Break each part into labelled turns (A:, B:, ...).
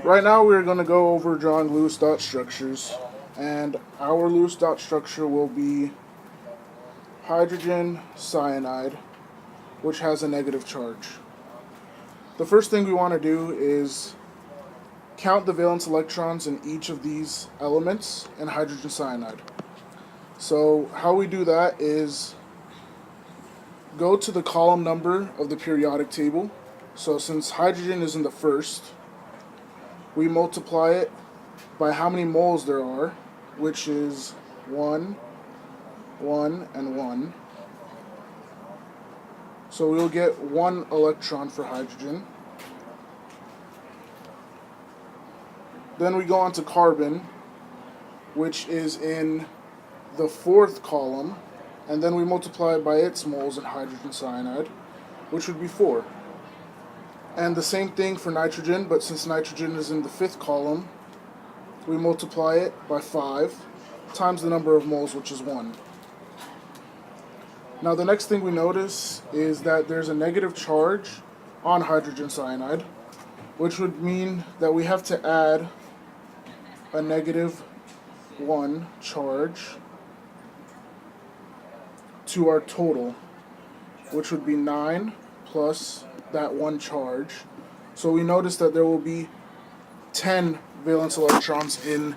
A: Right now we're going to go over drawing Lewis dot structures, and our Lewis dot structure will be hydrogen cyanide, which has a negative charge. The first thing we want to do is count the valence electrons in each of these elements in hydrogen cyanide. So how we do that is go to the column number of the periodic table. So since hydrogen is in the first, we multiply it by how many moles there are, which is 1, 1, and 1. So we'll get 1 electron for hydrogen. Then we go on to carbon, which is in the fourth column, and then we multiply it by its moles in hydrogen cyanide, which would be 4. And the same thing for nitrogen, but since nitrogen is in the fifth column, we multiply it by 5 times the number of moles, which is 1. Now the next thing we notice is that there's a negative charge on hydrogen cyanide, which would mean that we have to add a -1 charge to our total, which would be 9 plus that 1 charge. So we notice that there will be 10 valence electrons in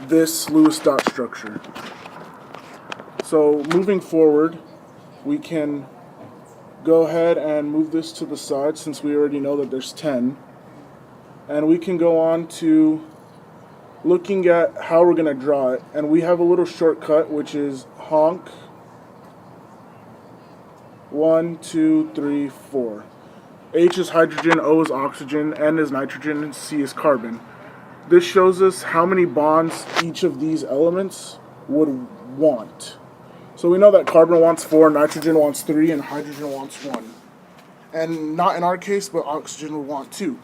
A: this Lewis dot structure. So moving forward, we can go ahead and move this to the side since we already know that there's 10. And we can go on to looking at how we're going to draw it. And we have a little shortcut, which is honk 1, 2, 3, 4. H is hydrogen, O is oxygen, N is nitrogen, and C is carbon. This shows us how many bonds each of these elements would want. So we know that carbon wants 4, nitrogen wants 3, and hydrogen wants 1. And not in our case, but oxygen would want 2.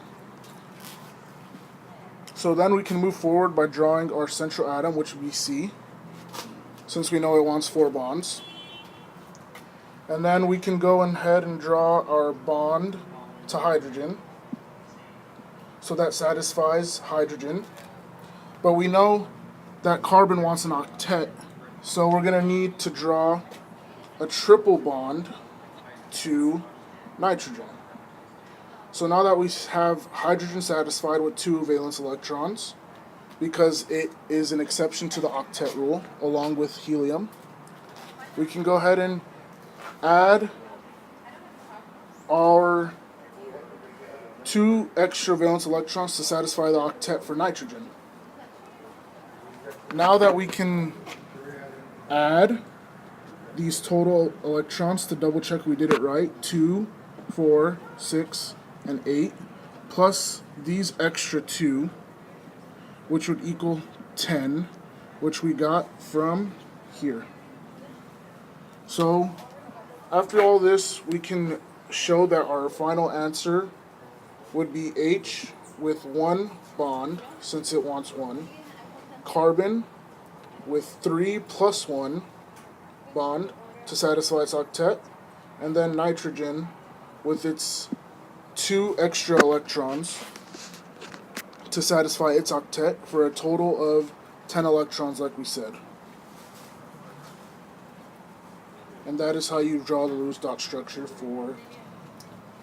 A: So then we can move forward by drawing our central atom, which would be C, since we know it wants 4 bonds. And then we can go ahead and draw our bond to hydrogen. So that satisfies hydrogen. But we know that carbon wants an octet, so we're going to need to draw a triple bond to nitrogen. So now that we have hydrogen satisfied with 2 valence electrons, because it is an exception to the octet rule, along with helium, we can go ahead and add our 2 extra valence electrons to satisfy the octet for nitrogen. Now that we can add these total electrons to double check we did it right, 2, 4, 6, and 8, plus these extra 2, which would equal 10, which we got from here. So after all this, we can show that our final answer would be H with 1 bond, since it wants 1, carbon with 3 plus 1 bond to satisfy its octet, and then nitrogen with its 2 extra electrons to satisfy its octet for a total of 10 electrons, like we said. And that is how you draw the Lewis dot structure for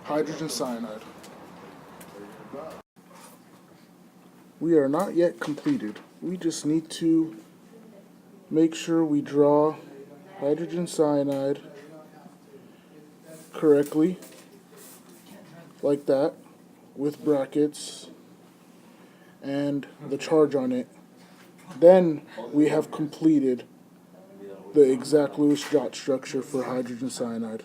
A: hydrogen cyanide. We are not yet completed. We just need to make sure we draw hydrogen cyanide correctly, like that, with brackets and the charge on it. Then we have completed the exact Lewis dot structure for hydrogen cyanide.